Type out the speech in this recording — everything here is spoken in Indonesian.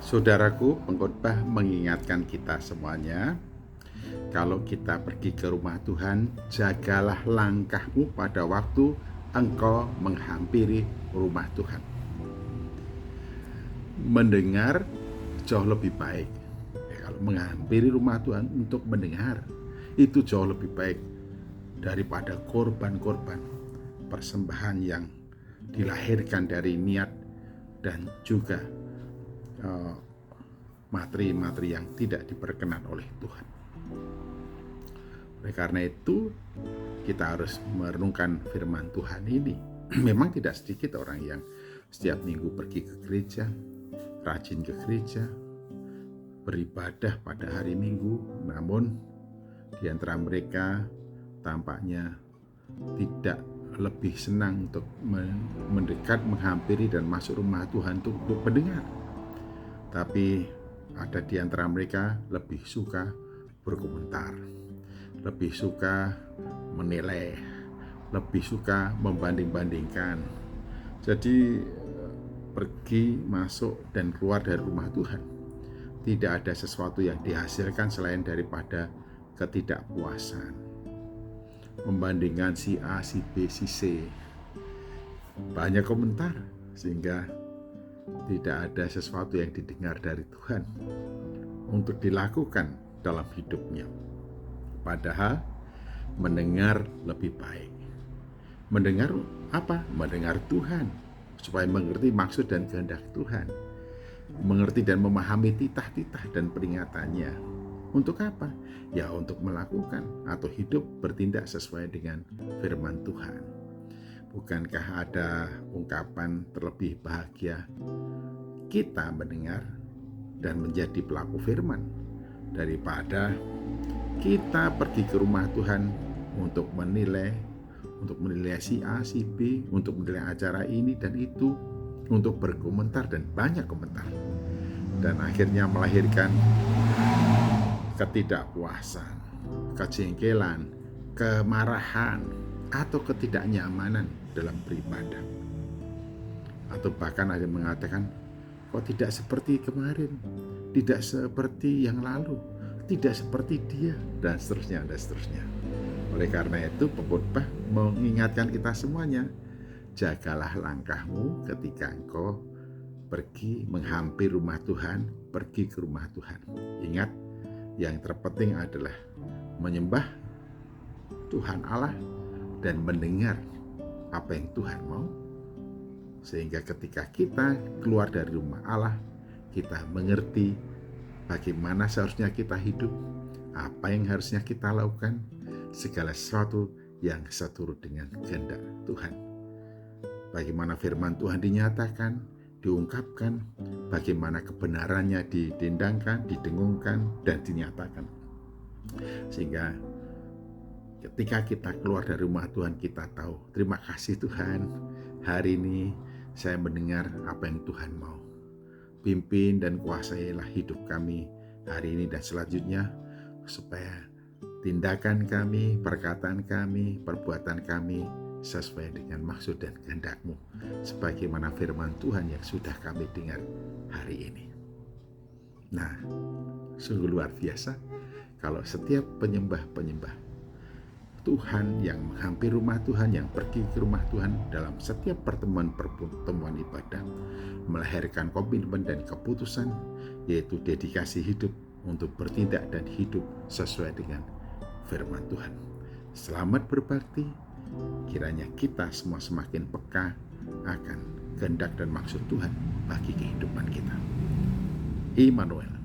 Saudaraku, pengkhotbah mengingatkan kita semuanya, kalau kita pergi ke rumah Tuhan, jagalah langkahmu pada waktu engkau menghampiri rumah Tuhan. Mendengar jauh lebih baik. Kalau menghampiri rumah Tuhan untuk mendengar, itu jauh lebih baik daripada korban-korban persembahan yang dilahirkan dari niat dan juga materi-materi yang tidak diperkenan oleh Tuhan. Oleh karena itu, kita harus merenungkan firman Tuhan ini. Memang tidak sedikit orang yang setiap minggu pergi ke gereja, rajin ke gereja, beribadah pada hari Minggu, namun di antara mereka tampaknya tidak lebih senang untuk mendekat, menghampiri dan masuk rumah Tuhan untuk mendengar. Tapi ada di antara mereka lebih suka berkomentar, lebih suka menilai, lebih suka membanding-bandingkan. Jadi pergi, masuk, dan keluar dari rumah Tuhan, tidak ada sesuatu yang dihasilkan selain daripada ketidakpuasan. Membandingkan si A, si B, si C. Banyak komentar, sehingga tidak ada sesuatu yang didengar dari Tuhan untuk dilakukan dalam hidupnya. Padahal mendengar lebih baik. Mendengar apa? Mendengar Tuhan, supaya mengerti maksud dan kehendak Tuhan, mengerti dan memahami titah-titah dan peringatannya. Untuk apa? Ya, untuk melakukan atau hidup bertindak sesuai dengan firman Tuhan. Bukankah ada ungkapan terlebih bahagia kita mendengar dan menjadi pelaku firman daripada kita pergi ke rumah Tuhan untuk menilai si A, si B, untuk menilai acara ini dan itu, untuk berkomentar dan banyak komentar, dan akhirnya melahirkan ketidakpuasan, kejengkelan, kemarahan, atau ketidaknyamanan dalam beribadah. Atau bahkan ada yang mengatakan, kok tidak seperti kemarin, tidak seperti yang lalu, tidak seperti dia, dan seterusnya, dan seterusnya. Oleh karena itu, pengkhotbah mengingatkan kita semuanya, jagalah langkahmu ketika engkau pergi menghampiri rumah Tuhan, pergi ke rumah Tuhan. Ingat, yang terpenting adalah menyembah Tuhan Allah dan mendengar apa yang Tuhan mau, sehingga ketika kita keluar dari rumah Allah, kita mengerti bagaimana seharusnya kita hidup, apa yang harusnya kita lakukan, segala sesuatu yang seturut dengan kehendak Tuhan. Bagaimana firman Tuhan dinyatakan, diungkapkan, bagaimana kebenarannya didendangkan, didengungkan, dan dinyatakan. Sehingga ketika kita keluar dari rumah Tuhan, kita tahu, terima kasih Tuhan, hari ini saya mendengar apa yang Tuhan mau. Pimpin dan kuasailah hidup kami hari ini dan selanjutnya, supaya tindakan kami, perkataan kami, perbuatan kami sesuai dengan maksud dan kehendak-Mu, sebagaimana firman Tuhan yang sudah kami dengar hari ini. Nah, sungguh luar biasa kalau setiap penyembah-penyembah Tuhan yang menghampiri rumah Tuhan, yang pergi ke rumah Tuhan dalam setiap pertemuan ibadah, melahirkan komitmen dan keputusan, yaitu dedikasi hidup untuk bertindak dan hidup sesuai dengan firman Tuhan. Selamat berbakti, kiranya kita semua semakin peka akan kehendak dan maksud Tuhan bagi kehidupan kita. Immanuel.